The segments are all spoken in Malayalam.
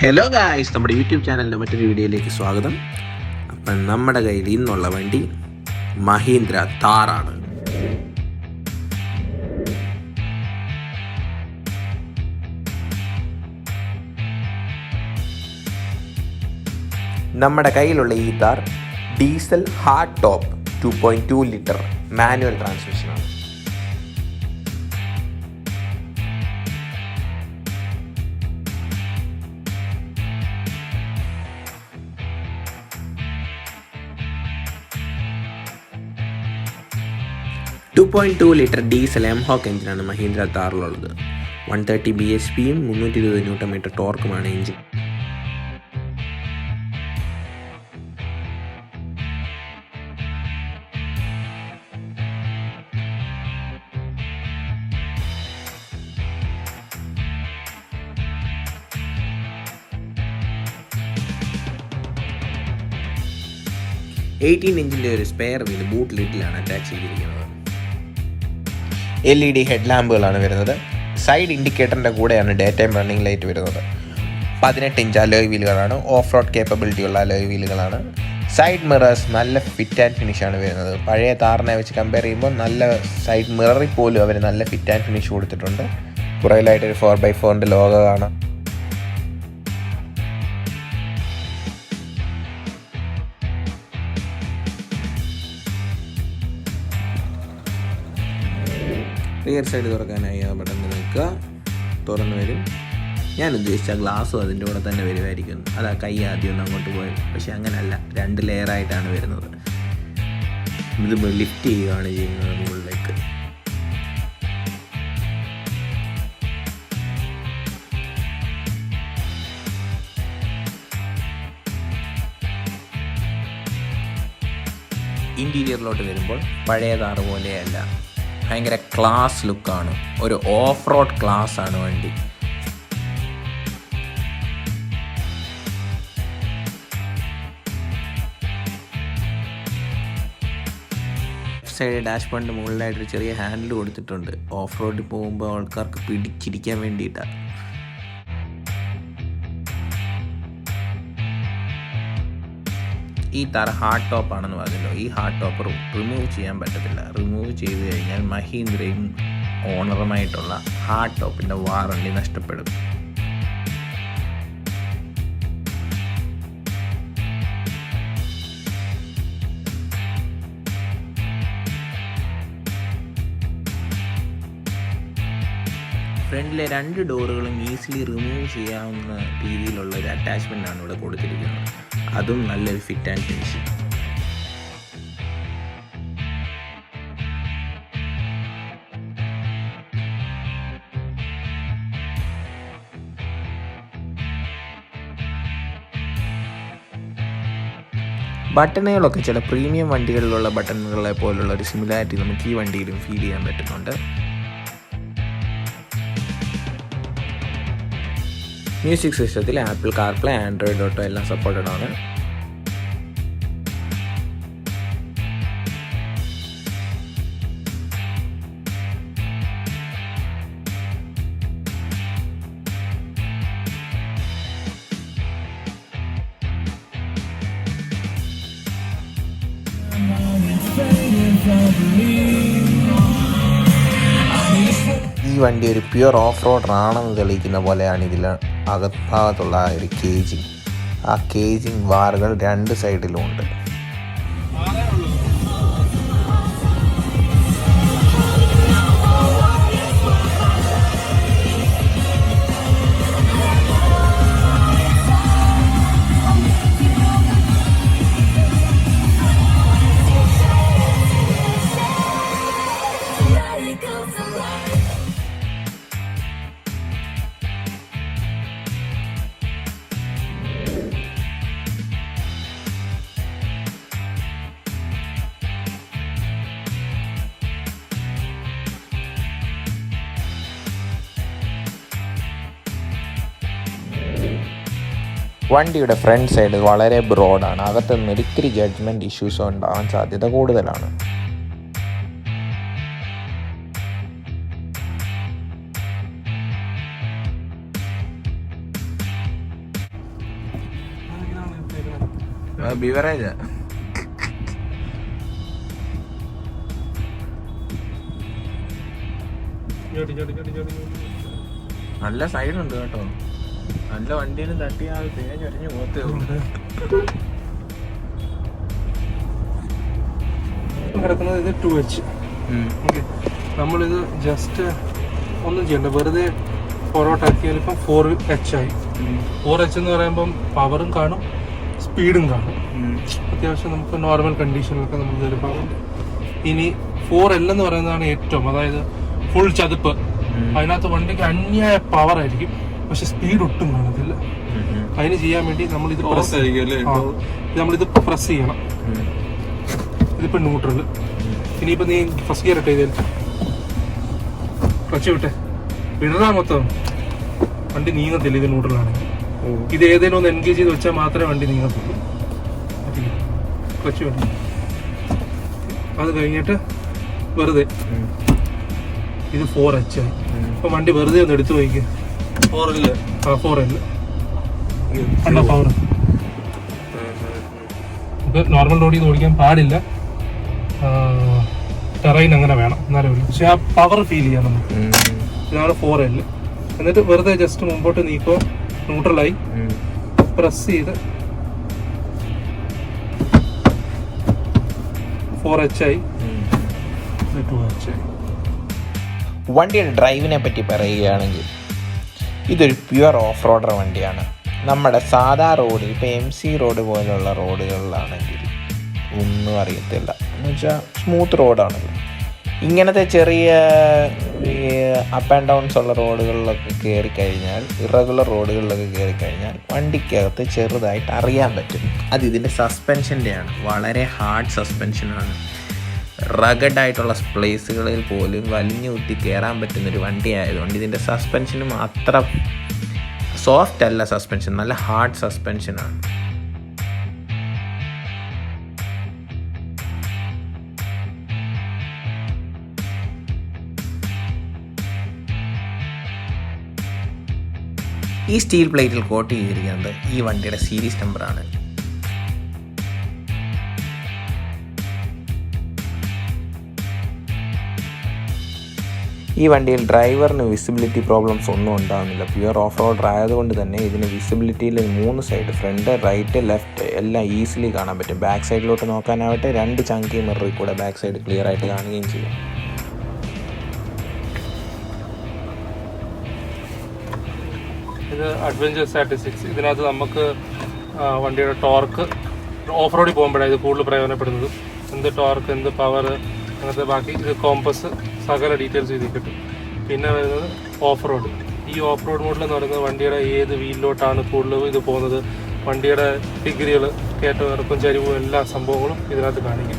ഹലോ ഗായ്സ്, നമ്മുടെ യൂട്യൂബ് ചാനലിൻ്റെ മറ്റൊരു വീഡിയോയിലേക്ക് സ്വാഗതം. അപ്പം നമ്മുടെ കയ്യിൽ ഇന്നുള്ള വണ്ടി മഹീന്ദ്ര താറാണ്. നമ്മുടെ കയ്യിലുള്ള ഈ Thar diesel hard top 2.2 litre manual ട്രാൻസ്മിഷനാണ്. ടു 2.2 ലിറ്റർ ഡീസൽ എംഹോക്ക് എഞ്ചിനാണ് മഹീന്ദ്ര താറിലുള്ളത്. 130 bhpയും 320 Nm ടോർക്കുമാണ് എഞ്ചിൻ. ഇഞ്ചിൻ്റെ ഒരു സ്പെയർ വീൽ ബൂട്ട് ലിഡിലാണ് അറ്റാച്ച് ചെയ്തിരിക്കുന്നത്. LED ഹെഡ് ലാമ്പുകളാണ് വരുന്നത്. സൈഡ് ഇൻഡിക്കേറ്ററിൻ്റെ കൂടെയാണ് ഡേ ടൈം റണ്ണിംഗ് ലൈറ്റ് വരുന്നത്. 18 ഇഞ്ച് അലോയ് വീലുകളാണ്. ഓഫ് റോഡ് കേപ്പബിലിറ്റി ഉള്ള അലോയ് വീലുകളാണ്. സൈഡ് മിറേഴ്സ് നല്ല ഫിറ്റ് ആൻഡ് ഫിനിഷാണ് വരുന്നത്. പഴയ താറിനെ വെച്ച് കമ്പയർ ചെയ്യുമ്പോൾ നല്ല സൈഡ് മിററിൽ പോലും അവർ നല്ല ഫിറ്റ് ആൻഡ് ഫിനിഷ് കൊടുത്തിട്ടുണ്ട്. പുറകിലായിട്ടൊരു 4x4 ലോഗോ കാണാം. റിയർ സൈഡ് തുറക്കാനായി ആ ബട്ടൺ നിൽക്കുക, തുറന്നു വരും. ഞാൻ ഉദ്ദേശിച്ച ഗ്ലാസ്സും അതിൻ്റെ കൂടെ തന്നെ വരുമായിരിക്കും. അതാ കൈ ആദ്യം ഒന്ന് അങ്ങോട്ട് പോയി, പക്ഷെ അങ്ങനല്ല, 2 ലെയറായിട്ടാണ് വരുന്നത്. ഇത് ലിഫ്റ്റ് ചെയ്യുകയാണ് ചെയ്യുന്നത് മുകളിലേക്ക്. ഇൻറ്റീരിയറിലോട്ട് വരുമ്പോൾ പഴയ താറ് പോലെയല്ല, ഭയങ്കര ക്ലാസ് ലുക്കാണ്. ഒരു ഓഫ് റോഡ് ക്ലാസ് ആണ് വണ്ടി. ലെഫ്റ്റ് സൈഡ് ഡാഷ് ബോർഡിൻ്റെ മുകളിലായിട്ടൊരു ചെറിയ ഹാൻഡിൽ കൊടുത്തിട്ടുണ്ട്. ഓഫ് റോഡിൽ പോകുമ്പോൾ ആൾക്കാർക്ക് പിടിച്ചിരിക്കാൻ വേണ്ടിയിട്ടാണ്. ഈ താർ ഹാർഡ് ടോപ്പ് ആണെന്ന് പറഞ്ഞല്ലോ. ഈ ഹാർഡ് ടോപ്പ് റിമൂവ് ചെയ്യാൻ പറ്റത്തില്ല. റിമൂവ് ചെയ്ത് കഴിഞ്ഞാൽ മഹീന്ദ്രയും ഓണറുമായിട്ടുള്ള ഹാർഡ് ടോപ്പിൻ്റെ വാറണ്ടി നഷ്ടപ്പെടും. ഫ്രണ്ടിലെ 2 ഡോറുകളും ഈസിലി റിമൂവ് ചെയ്യാവുന്ന രീതിയിലുള്ള ഒരു അറ്റാച്ച്മെൻ്റാണ് ഇവിടെ കൊടുത്തിരിക്കുന്നത്. അതും നല്ലൊരു ഫിറ്റ് ആൻഡ് ഫിനിഷ്. ബട്ടണുകളൊക്കെ ചില പ്രീമിയം വണ്ടികളിലുള്ള ബട്ടണുകളെ പോലുള്ള ഒരു സിമിലാരിറ്റി നമുക്ക് ഈ വണ്ടിയിലും ഫീൽ ചെയ്യാൻ പറ്റുന്നുണ്ട്. മ്യൂസിക് സിസ്റ്റത്തിൽ ആപ്പിൾ കാർപ്ലേ, ആൻഡ്രോയിഡ് ഓട്ടോ എല്ലാം സപ്പോർട്ടഡ് ആണ്. ഈ വണ്ടി ഒരു പ്യുവർ ഓഫ് റോഡർ ആണെന്ന് തെളിയിക്കുന്ന പോലെയാണ് ഇതിൽ അകഭാഗത്തുള്ള ഒരു കേജിങ്. ആ കേജിങ് വാറുകൾ 2 സൈഡിലും ഉണ്ട്. വണ്ടിയുടെ ഫ്രണ്ട് സൈഡ് വളരെ ബ്രോഡാണ്. അകത്ത് നിന്ന് ഒരിക്കലും ജഡ്ജ്മെൻറ്റ് ഇഷ്യൂസ് ഉണ്ടാകാൻ സാധ്യത കൂടുതലാണ്. ബിവറേജ്. നല്ല സൈഡുണ്ട് കേട്ടോ. നല്ല വണ്ടിയിൽ തട്ടിയാൽ തേഞ്ഞൊരിഞ്ഞ് പോത്തേ ഉള്ളൂ. കിടക്കുന്നത് ഇത് 2H. നമ്മളിത് ജസ്റ്റ് ഒന്നും ചെയ്യണ്ട, വെറുതെ ഫോർവേഡ് ആക്കിയാൽ ഇപ്പം 4H ആയി. 4H എന്ന് പറയുമ്പം പവറും കാണും സ്പീഡും കാണും. അത്യാവശ്യം നമുക്ക് നോർമൽ കണ്ടീഷനിലൊക്കെ നമുക്ക് ലഭ്യമാകും. ഇനി 4L എന്ന് പറയുന്നതാണ് ഏറ്റവും, അതായത് ഫുൾ ചതുപ്പ്. അതിനകത്ത് വണ്ടിക്ക് അന്യായ പവർ ആയിരിക്കും, പക്ഷെ സ്പീഡ് ഒട്ടും കാണത്തില്ല. അതിന് ചെയ്യാൻ വേണ്ടി നമ്മളിത് പ്രസ് ചെയ്യണം. ഇതിപ്പോൾ ന്യൂട്രൽ. ഇനിയിപ്പോൾ നീ ഫസ്റ്റ് ഗിയർ ഇട്ട് ഇതിൽ ക്ലച്ച് വിട്ടെ, വിടറാ മൊത്തം വണ്ടി നീങ്ങത്തില്ല. ഇത് ന്യൂട്രലാണെങ്കിൽ ഇത് ഏതെങ്കിലും ഒന്ന് എൻഗേജ് ചെയ്ത് വെച്ചാൽ മാത്രമേ വണ്ടി നീങ്ങത്തുള്ളൂ. ക്ലച്ച് വിടണം. അത് കഴിഞ്ഞിട്ട് വെറുതെ ഇത് 4H ആയി. ഇപ്പം വണ്ടി വെറുതെ ഒന്ന് എടുത്തു പോയിക്കുക. 4L അല്ല പവർ. നമുക്ക് നോർമൽ റോഡിൽ നിന്ന് ഓടിക്കാൻ പാടില്ല, ടെറൈൻ അങ്ങനെ വേണം എന്നാലും ഉള്ളൂ. പക്ഷെ ആ പവർ ഫീൽ ചെയ്യാം നമുക്ക്. ഇതാണ് 4L. എന്നിട്ട് വെറുതെ ജസ്റ്റ് മുമ്പോട്ട് നീക്കോ, ന്യൂട്രലായി പ്രസ് ചെയ്ത് 4H ആയി, 2H ആയി. വണ്ടിയുടെ ഡ്രൈവിനെ പറ്റി പറയുകയാണെങ്കിൽ ഇതൊരു പ്യുവർ ഓഫ് റോഡർ വണ്ടിയാണ്. നമ്മുടെ സാധാ റോഡ്, ഇപ്പോൾ MC റോഡ് പോലുള്ള റോഡുകളിലാണെങ്കിൽ ഒന്നും അറിയത്തില്ല, എന്ന് വെച്ചാൽ സ്മൂത്ത് റോഡാണല്ലോ. ഇങ്ങനത്തെ ചെറിയ അപ്പ് ആൻഡ് ഡൗൺസ് ഉള്ള റോഡുകളിലൊക്കെ കയറി കഴിഞ്ഞാൽ, ഇറഗുലർ റോഡുകളിലൊക്കെ കയറി കഴിഞ്ഞാൽ വണ്ടിക്കകത്ത് ചെറുതായിട്ട് അറിയാൻ പറ്റും. അത് ഇതിൻ്റെ സസ്പെൻഷൻ്റെയാണ്. വളരെ ഹാർഡ് സസ്പെൻഷനാണ്. റഗഡായിട്ടുള്ള പ്ലേസുകളിൽ പോലും വലിഞ്ഞു കുത്തി കയറാൻ പറ്റുന്നൊരു വണ്ടി ആയതുകൊണ്ട് ഇതിൻ്റെ സസ്പെൻഷനും അത്ര സോഫ്റ്റ് അല്ല. സസ്പെൻഷൻ നല്ല ഹാർഡ് സസ്പെൻഷനാണ്. ഈ സ്റ്റീൽ പ്ലേറ്റിൽ കോട്ട് ചെയ്തിരിക്കുന്നത് ഈ വണ്ടിയുടെ സീരീസ് നമ്പറാണ്. ഈ വണ്ടിയിൽ ഡ്രൈവറിന് വിസിബിലിറ്റി പ്രോബ്ലംസ് ഒന്നും ഉണ്ടാകുന്നില്ല. പ്യുവർ ഓഫ് റോഡർ ആയതുകൊണ്ട് തന്നെ ഇതിന് വിസിബിലിറ്റിയിൽ 3 സൈഡ്, ഫ്രണ്ട്, റൈറ്റ്, ലെഫ്റ്റ് എല്ലാം ഈസിലി കാണാൻ പറ്റും. ബാക്ക് സൈഡിലോട്ട് നോക്കാനാവട്ടെ 2 ചങ്കി മിററിൽ കൂടെ ബാക്ക് സൈഡ് ക്ലിയർ ആയിട്ട് കാണുകയും ചെയ്യും. ഇത് അഡ്വഞ്ചർ സ്റ്റാറ്റിസ്റ്റിക്സ്. ഇതിനകത്ത് നമുക്ക് വണ്ടിയുടെ ടോർക്ക് ഓഫ് റോഡിൽ പോകുമ്പോഴാണ് ഇത് കൂടുതൽ പ്രയോജനപ്പെടുന്നത്. എന്ത് ടോർക്ക്, എന്ത് പവർ, അങ്ങനത്തെ ബാക്കി ഇത് കോമ്പസ് സകല ഡീറ്റെയിൽസ് ഇതിൽ കിട്ടും. പിന്നെ വരുന്നത് ഓഫ് റോഡ്. ഈ ഓഫ് റോഡ് മോഡിലെന്ന് പറയുന്നത് വണ്ടിയുടെ ഏത് വീലിലോട്ടാണ് കൂടുതൽ ഇത് പോകുന്നത്, വണ്ടിയുടെ ഡിഗ്രികൾ, കയറ്റവും ഇറക്കും ചരിവും എല്ലാ സംഭവങ്ങളും ഇതിനകത്ത് കാണിക്കും.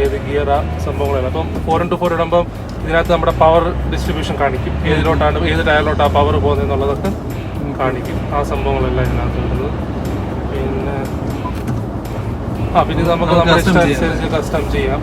ഏത് ഗിയർ ആ സംഭവങ്ങളല്ല. അപ്പം 4x4 ഇടുമ്പം ഇതിനകത്ത് നമ്മുടെ പവർ ഡിസ്ട്രിബ്യൂഷൻ കാണിക്കും. ഏതിലോട്ടാണ്, ഏത് ടയറിലോട്ടാണ് ആ പവർ പോകുന്നത് എന്നുള്ളതൊക്കെ കാണിക്കും. ആ സംഭവങ്ങളെല്ലാം ഇതിനകത്ത് വരുന്നത്. പിന്നെ നമുക്ക് നമ്മുടെ ഇഷ്ടമനുസരിച്ച് കസ്റ്റം ചെയ്യാം.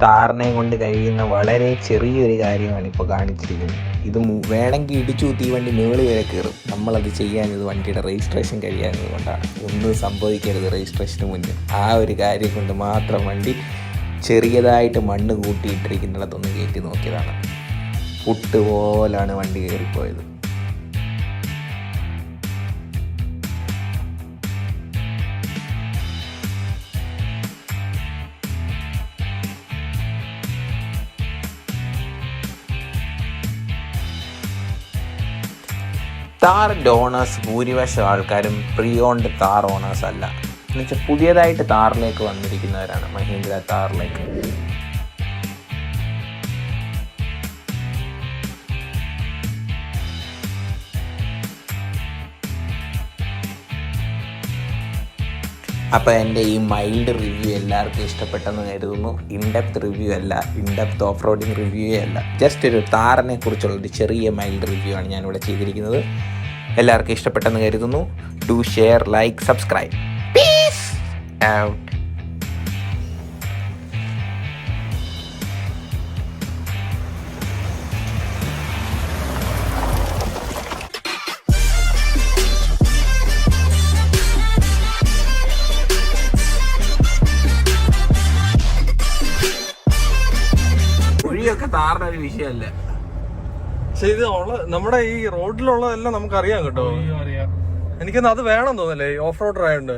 താറിനെ കൊണ്ട് കഴിയുന്ന വളരെ ചെറിയൊരു കാര്യമാണ് ഇപ്പോൾ കാണിച്ചിരിക്കുന്നത്. ഇത് വേണമെങ്കിൽ ഇടിച്ചു ഈ വണ്ടി മുകളിൽ വരെ കയറും. നമ്മളത് ചെയ്യാഞ്ഞത് വണ്ടിയുടെ രജിസ്ട്രേഷൻ കഴിയാഞ്ഞത് കൊണ്ടാണ്. ഒന്നും സംഭവിക്കരുത് രജിസ്ട്രേഷന് മുന്നേ. ആ ഒരു കാര്യം കൊണ്ട് മാത്രം വണ്ടി ചെറിയതായിട്ട് മണ്ണ് കൂട്ടിയിട്ടിരിക്കുന്നിടത്തൊന്ന് കയറ്റി നോക്കിയതാണ്. പുട്ട് പോലാണ് വണ്ടി കയറിപ്പോയത്. താറിൻ്റെ ഓണേഴ്സ് ഭൂരിപക്ഷം ആൾക്കാരും പ്രീ ഓൺഡ് താർ ഓണേഴ്സ് അല്ല. എന്നുവെച്ചാൽ പുതിയതായിട്ട് താറിലേക്ക് വന്നിരിക്കുന്നവരാണ്. മഹീന്ദ്ര താറിലേക്ക് അപ്പോൾ എൻ്റെ ഈ മൈൽഡ് റിവ്യൂ എല്ലാവർക്കും ഇഷ്ടപ്പെട്ടെന്ന് കരുതുന്നു. ഇൻഡെപ്ത് റിവ്യൂ അല്ല, ഇൻഡെപ്ത് ഓഫ് റോഡിങ് റിവ്യൂ അല്ല, ജസ്റ്റ് ഒരു താറിനെ കുറിച്ചുള്ളൊരു ചെറിയ മൈൽഡ് റിവ്യൂ ആണ് ഞാനിവിടെ ചെയ്തിരിക്കുന്നത്. എല്ലാവർക്കും ഇഷ്ടപ്പെട്ടെന്ന് കരുതുന്നു. Do share, like, subscribe. Peace out. കുഴിയൊക്കെ താറിന് ഒരു വിഷയമല്ല. പക്ഷെ ഇത് നമ്മുടെ ഈ റോഡിലുള്ളതെല്ലാം നമുക്ക് അറിയാം കേട്ടോ. അറിയാം. എനിക്കൊന്ന് അത് വേണം തോന്നല്ലേ, ഓഫ് റോഡർ ആയതുകൊണ്ട്.